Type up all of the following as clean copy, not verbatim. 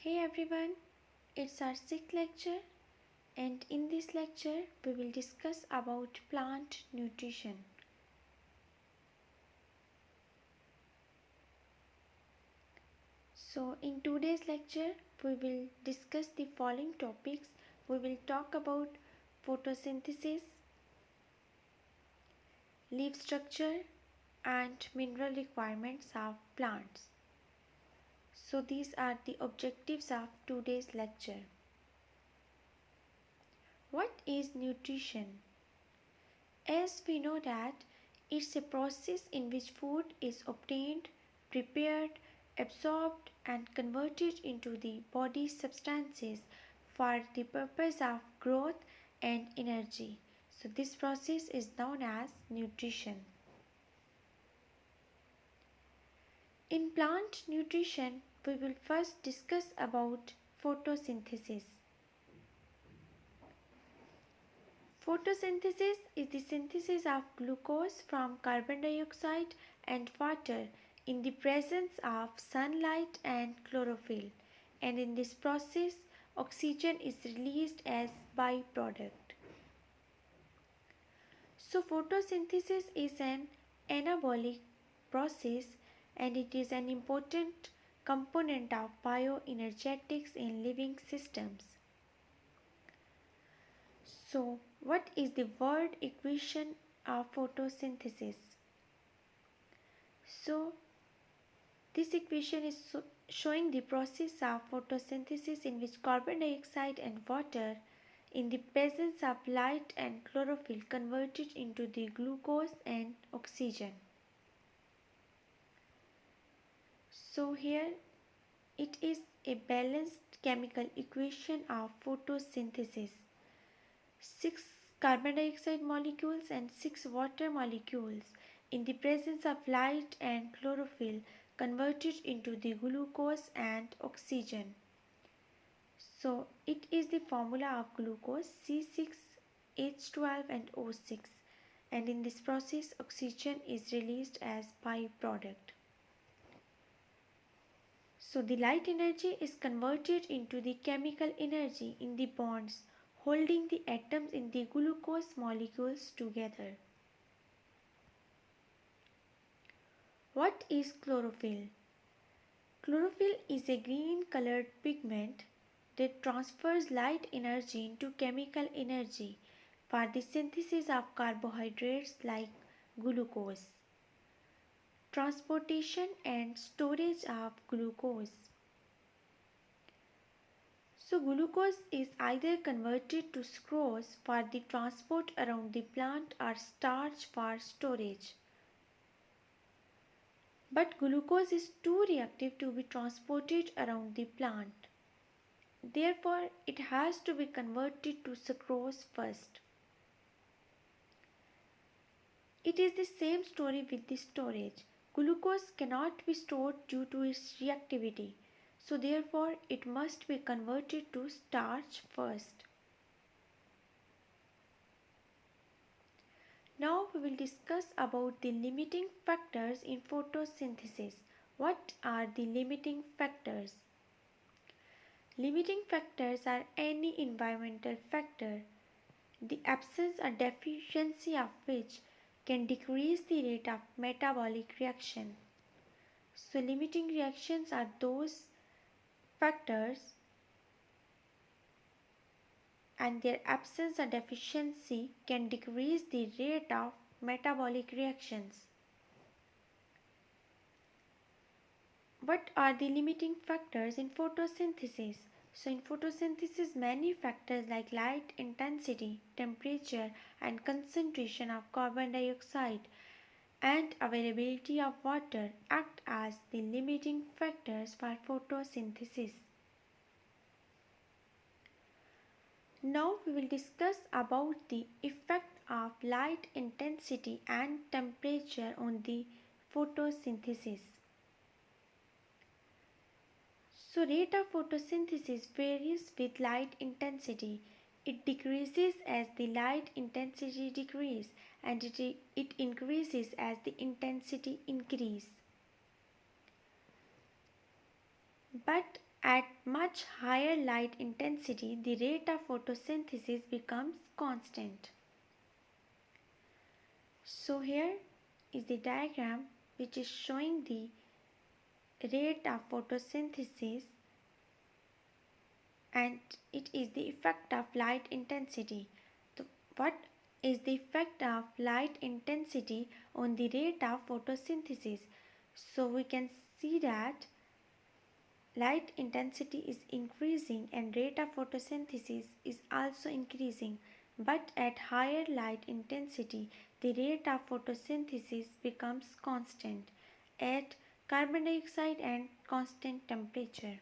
Hey everyone, it's our sixth lecture, and in this lecture we will discuss about plant nutrition. So in today's lecture we will discuss the following topics. We will talk about photosynthesis, leaf structure and mineral requirements of plants. So these are the objectives of today's lecture. What is nutrition? As we know that it's a process in which food is obtained, prepared, absorbed and converted into the body's substances for the purpose of growth and energy. So this process is known as nutrition. In plant nutrition, we will first discuss about photosynthesis. Photosynthesis is the synthesis of glucose from carbon dioxide and water in the presence of sunlight and chlorophyll, and in this process oxygen is released as byproduct. So photosynthesis is an anabolic process and it is an important component of bioenergetics in living systems. So, what is the word equation of photosynthesis? So, this equation is showing the process of photosynthesis in which carbon dioxide and water in the presence of light and chlorophyll converted into the glucose and oxygen. So, here it is a balanced chemical equation of photosynthesis. 6 carbon dioxide molecules and 6 water molecules in the presence of light and chlorophyll converted into the glucose and oxygen. So it is the formula of glucose C6H12 and O6, and in this process oxygen is released as byproduct. So the light energy is converted into the chemical energy in the bonds holding the atoms in the glucose molecules together. What is chlorophyll? Chlorophyll is a green colored pigment that transfers light energy into chemical energy for the synthesis of carbohydrates like glucose, transportation and storage of glucose. So glucose is either converted to sucrose for the transport around the plant or starch for storage. But glucose is too reactive to be transported around the plant. Therefore, it has to be converted to sucrose first. It is the same story with the storage. Glucose cannot be stored due to its reactivity. So therefore, it must be converted to starch first. Now we will discuss about the limiting factors in photosynthesis. What are the limiting factors? Limiting factors are any environmental factor, the absence or deficiency of which can decrease the rate of metabolic reaction. So limiting reactions are those factors and their absence or deficiency can decrease the rate of metabolic reactions. What are the limiting factors in photosynthesis? So in photosynthesis, many factors like light intensity, temperature and concentration of carbon dioxide and availability of water act as the limiting factors for photosynthesis. Now we will discuss about the effect of light intensity and temperature on the photosynthesis. So rate of photosynthesis varies with light intensity. It decreases as the light intensity decreases and it increases as the intensity increases. But At much higher light intensity, the rate of photosynthesis becomes constant. So here is the diagram which is showing the rate of photosynthesis, and it is the effect of light intensity. So what is the effect of light intensity on the rate of photosynthesis? So we can see that light intensity is increasing and rate of photosynthesis is also increasing, but at higher light intensity the rate of photosynthesis becomes constant at carbon dioxide and constant temperature.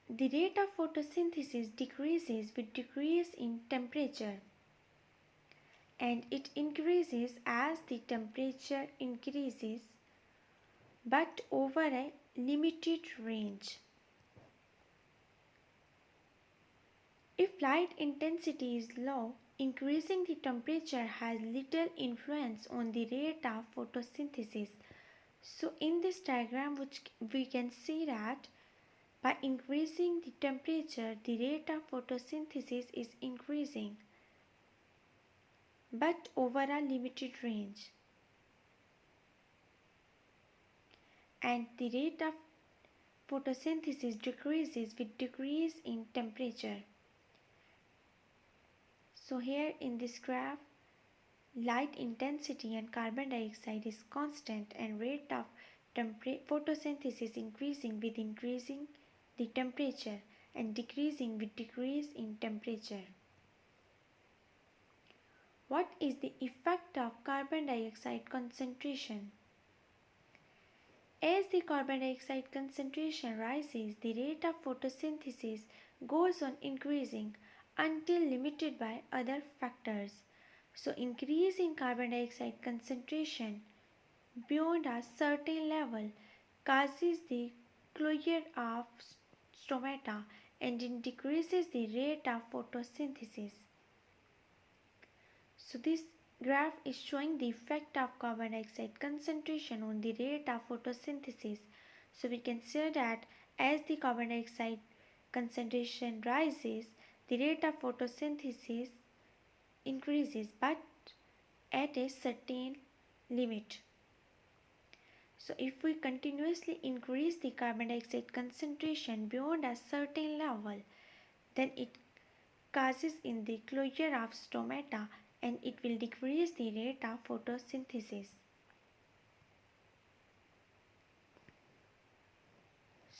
The rate of photosynthesis decreases with decrease in temperature, and it increases as the temperature increases, but over a limited range. If light intensity is low, increasing the temperature has little influence on the rate of photosynthesis. So in this diagram which we can see that by increasing the temperature, the rate of photosynthesis is increasing, but over a limited range. And the rate of photosynthesis decreases with decrease in temperature. So here in this graph, light intensity and carbon dioxide is constant and rate of photosynthesis increasing with increasing the temperature and decreasing with decrease in temperature. What is the effect of carbon dioxide concentration? As the carbon dioxide concentration rises, the rate of photosynthesis goes on increasing until limited by other factors. So increase in carbon dioxide concentration beyond a certain level causes the closure of stomata and it decreases the rate of photosynthesis. So this graph is showing the effect of carbon dioxide concentration on the rate of photosynthesis. So we can say that as the carbon dioxide concentration rises, the rate of photosynthesis increases, but at a certain limit. So if we continuously increase the carbon dioxide concentration beyond a certain level, then it causes in the closure of stomata and it will decrease the rate of photosynthesis.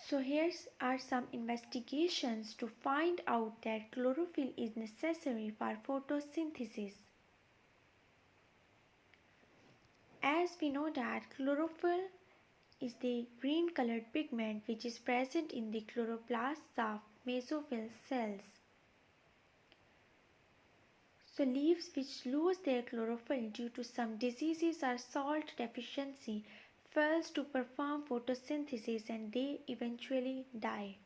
So here are some investigations to find out that chlorophyll is necessary for photosynthesis. As we know that chlorophyll is the green colored pigment which is present in the chloroplasts of mesophyll cells. So leaves which lose their chlorophyll due to some diseases or salt deficiency fails to perform photosynthesis and they eventually die.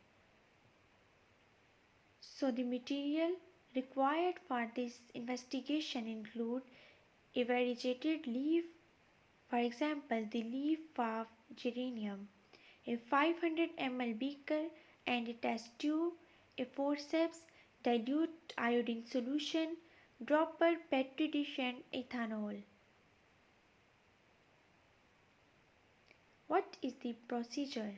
So the material required for this investigation include a variegated leaf, for example the leaf of geranium, a 500 ml beaker and a test tube, a forceps, dilute iodine solution, dropper, petri dish and ethanol. What is the procedure?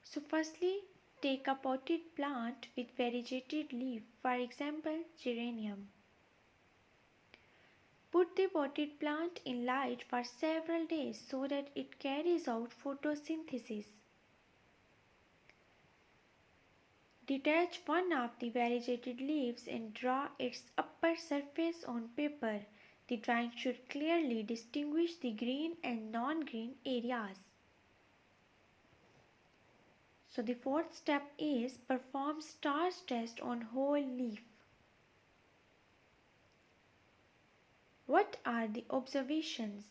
So firstly, take a potted plant with variegated leaf, for example geranium. Put the potted plant in light for several days so that it carries out photosynthesis. Detach one of the variegated leaves and draw its upper surface on paper. The drawing should clearly distinguish the green and non-green areas. So the fourth step is perform starch test on whole leaf. What are the observations?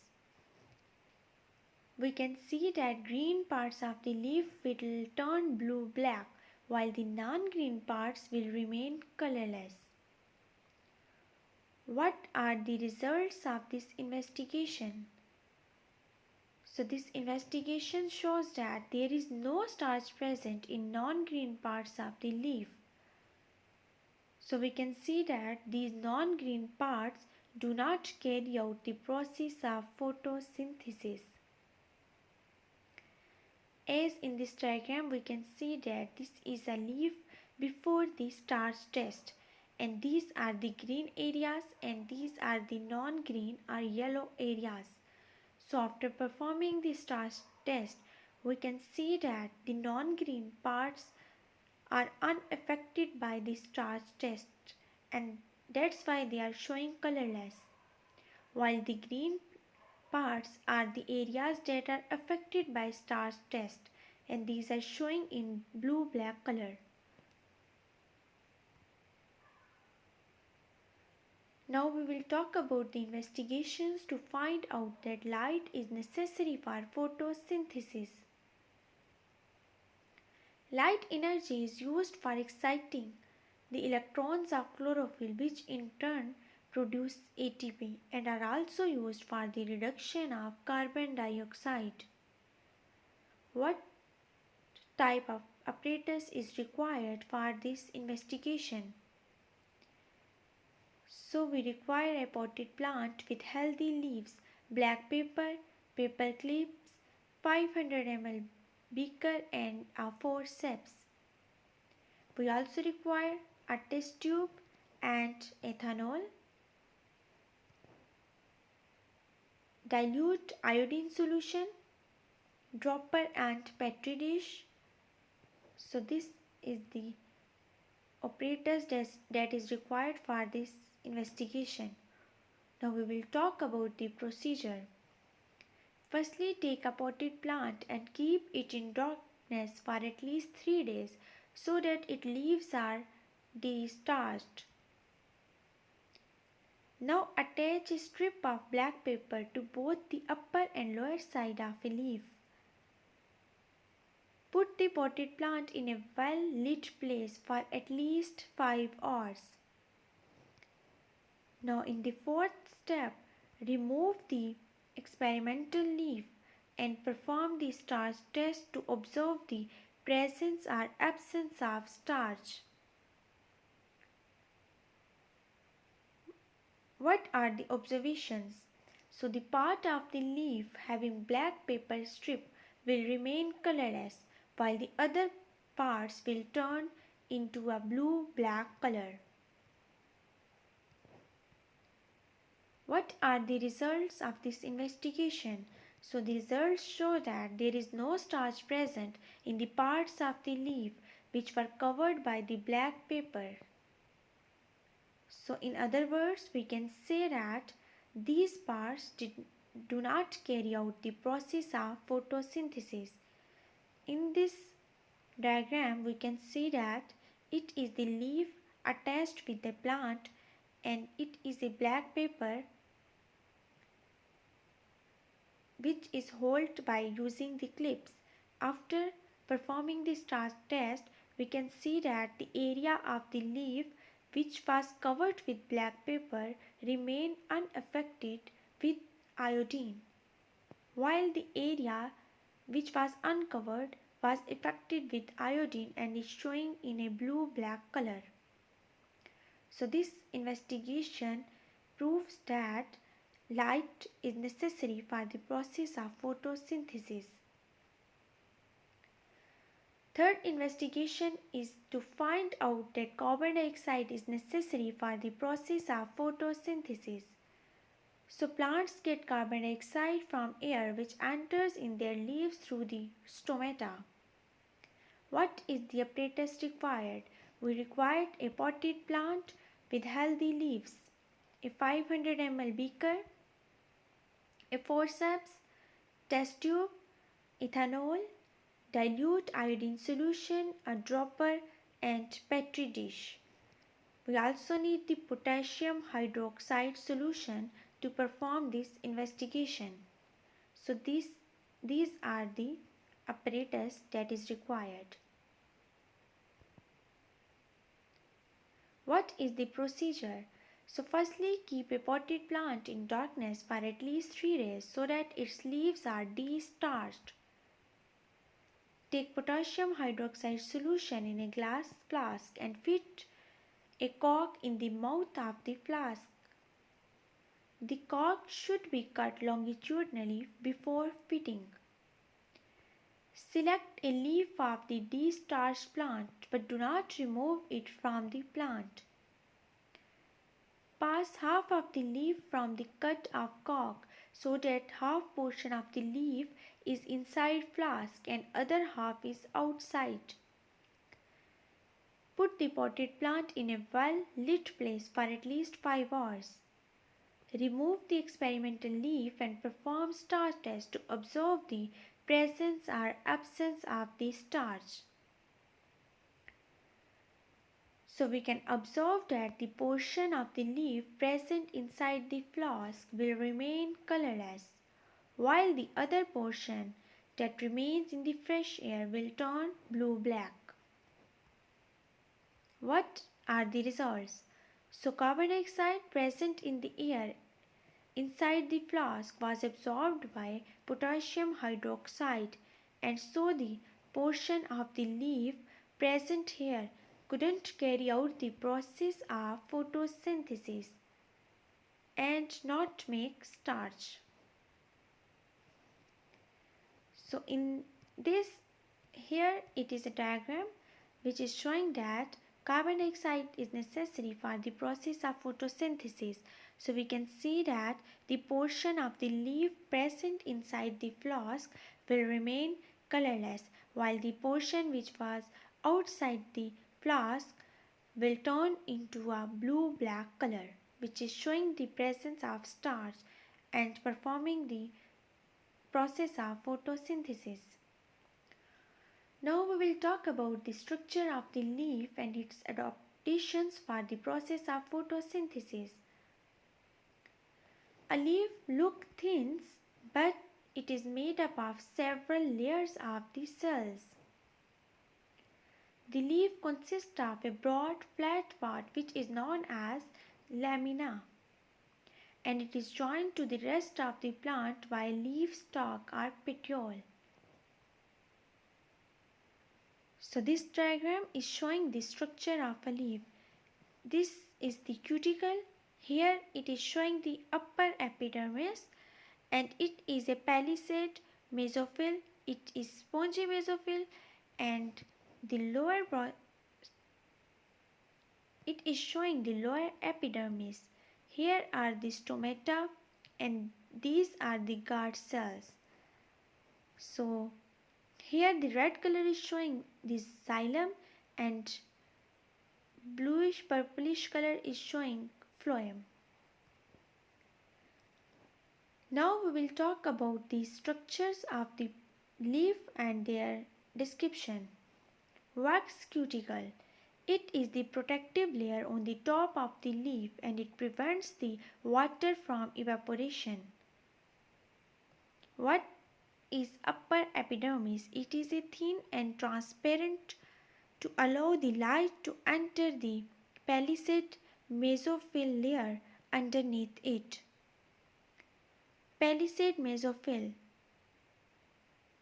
We can see that green parts of the leaf will turn blue-black while the non-green parts will remain colorless. What are the results of this investigation? So this investigation shows that there is no starch present in non-green parts of the leaf. So we can see that these non-green parts do not carry out the process of photosynthesis. As in this diagram we can see that this is a leaf before the starch test, and these are the green areas and these are the non-green or yellow areas. So after performing the starch test we can see that the non-green parts are unaffected by the starch test, and that's why they are showing colorless, while the green parts are the areas that are affected by starch test, and these are showing in blue black color. Now we will talk about the investigations to find out that light is necessary for photosynthesis. Light energy is used for exciting the electrons of chlorophyll, which in turn produce ATP and are also used for the reduction of carbon dioxide. What type of apparatus is required for this investigation? So we require a potted plant with healthy leaves, black paper, paper clips, 500 ml beaker and a forceps. We also require a test tube and ethanol, dilute iodine solution, dropper and petri dish. So this is the apparatus that is required for this investigation. Now we will talk about the procedure. Firstly, take a potted plant and keep it in darkness for at least 3 days so that its leaves are de-starched. Now attach a strip of black paper to both the upper and lower side of a leaf. Put the potted plant in a well-lit place for at least 5 hours. Now in the fourth step, remove the experimental leaf and perform the starch test to observe the presence or absence of starch. What are the observations? So the part of the leaf having black paper strip will remain colorless, while the other parts will turn into a blue-black color. What are the results of this investigation? So the results show that there is no starch present in the parts of the leaf which were covered by the black paper. So in other words, we can say that these parts do not carry out the process of photosynthesis. In this diagram, we can see that it is the leaf attached with the plant and it is a black paper which is held by using the clips. After performing the starch test, we can see that the area of the leaf which was covered with black paper remained unaffected with iodine, while the area which was uncovered was affected with iodine and is showing in a blue-black color. So this investigation proves that light is necessary for the process of photosynthesis. Third investigation is to find out that carbon dioxide is necessary for the process of photosynthesis. So plants get carbon dioxide from air which enters in their leaves through the stomata. What is the apparatus required? We required a potted plant with healthy leaves, a 500 ml beaker, a forceps, test tube, ethanol, dilute iodine solution, a dropper and petri dish. We also need the potassium hydroxide solution to perform this investigation. So these are the apparatus that is required. What is the procedure? So firstly, keep a potted plant in darkness for at least 3 days so that its leaves are de-starched. Take potassium hydroxide solution in a glass flask and fit a cork in the mouth of the flask. The cork should be cut longitudinally before fitting. Select a leaf of the de-starched plant but do not remove it from the plant. Pass half of the leaf from the cut off cork so that half portion of the leaf is inside flask and other half is outside. Put the potted plant in a well lit place for at least 5 hours. Remove the experimental leaf and perform starch test to observe the presence or absence of the starch. So we can observe that the portion of the leaf present inside the flask will remain colorless, while the other portion that remains in the fresh air will turn blue-black. What are the results? So carbon dioxide present in the air inside the flask was absorbed by potassium hydroxide, and so the portion of the leaf present here couldn't carry out the process of photosynthesis and not make starch. So in this, here it is a diagram which is showing that carbon dioxide is necessary for the process of photosynthesis. So we can see that the portion of the leaf present inside the flask will remain colorless, while the portion which was outside the flask will turn into a blue-black color, which is showing the presence of starch and performing the process of photosynthesis. Now we will talk about the structure of the leaf and its adaptations for the process of photosynthesis. A leaf looks thin, but it is made up of several layers of the cells. The leaf consists of a broad flat part which is known as lamina, and it is joined to the rest of the plant by leaf stalk or petiole. So this diagram is showing the structure of a leaf. This is the cuticle. Here it is showing the upper epidermis, and it is a palisade mesophyll. It is spongy mesophyll, and the it is showing the lower epidermis. Here are the stomata, and these are the guard cells. So here the red color is showing the xylem, and bluish purplish color is showing phloem. Now we will talk about the structures of the leaf and their description. Wax cuticle. It is the protective layer on the top of the leaf, and it prevents the water from evaporation. What is upper epidermis? It is a thin and transparent to allow the light to enter the palisade mesophyll layer underneath it. Palisade mesophyll.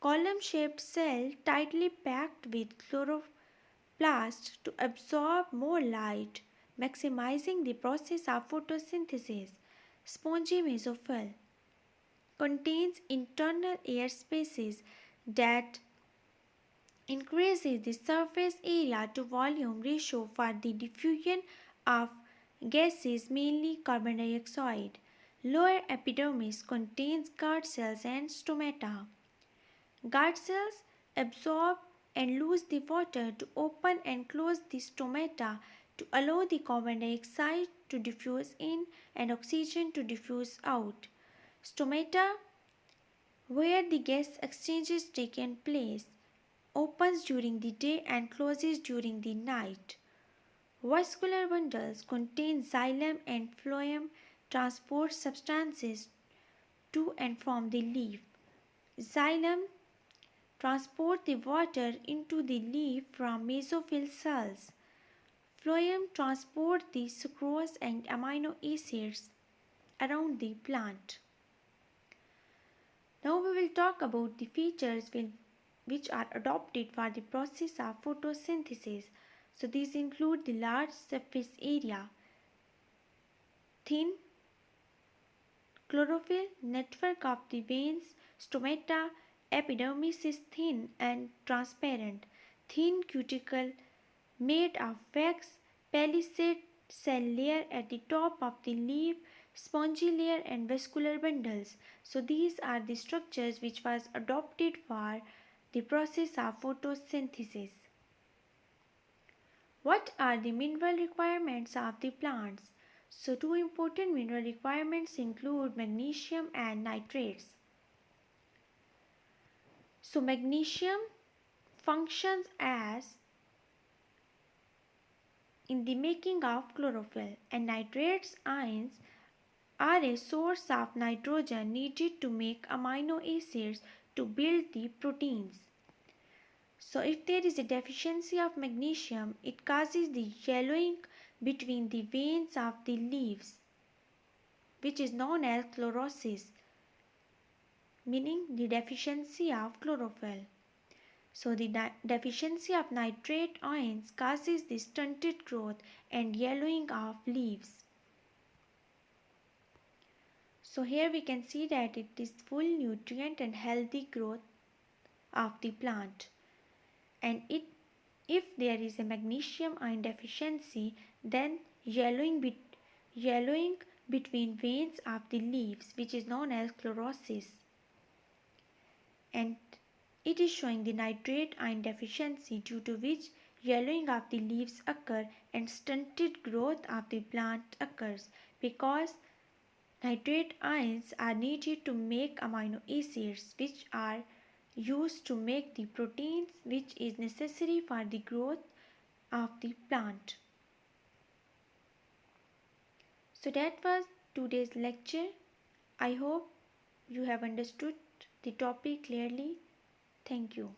Column-shaped cell tightly packed with chloroplast to absorb more light, maximizing the process of photosynthesis. Spongy mesophyll contains internal air spaces that increases the surface area to volume ratio for the diffusion of gases, mainly carbon dioxide. Lower epidermis contains guard cells and stomata. Guard cells absorb and lose the water to open and close the stomata to allow the carbon dioxide to diffuse in and oxygen to diffuse out. Stomata, where the gas exchanges taken place, opens during the day and closes during the night. Vascular bundles contain xylem and phloem, transport substances to and from the leaf. Xylem transport the water into the leaf from mesophyll cells. Phloem transport the sucrose and amino acids around the plant. Now we will talk about the features which are adopted for the process of photosynthesis. So these include the large surface area, thin chlorophyll network of the veins, stomata, epidermis is thin and transparent, thin cuticle made of wax, palisade cell layer at the top of the leaf, spongy layer and vascular bundles. So these are the structures which was adopted for the process of photosynthesis. What are the mineral requirements of the plants? So two important mineral requirements include magnesium and nitrates. So magnesium functions as in the making of chlorophyll, and nitrates ions are a source of nitrogen needed to make amino acids to build the proteins. So if there is a deficiency of magnesium, it causes the yellowing between the veins of the leaves, which is known as chlorosis, meaning the deficiency of chlorophyll. So the deficiency of nitrate ions causes the stunted growth and yellowing of leaves. So here we can see that it is full nutrient and healthy growth of the plant. And if there is a magnesium ion deficiency, then yellowing between veins of the leaves, which is known as chlorosis. And it is showing the nitrate ion deficiency, due to which yellowing of the leaves occur and stunted growth of the plant occurs, because nitrate ions are needed to make amino acids, which are used to make the proteins which is necessary for the growth of the plant. So that was today's lecture. I hope you have understood the topic clearly. Thank you.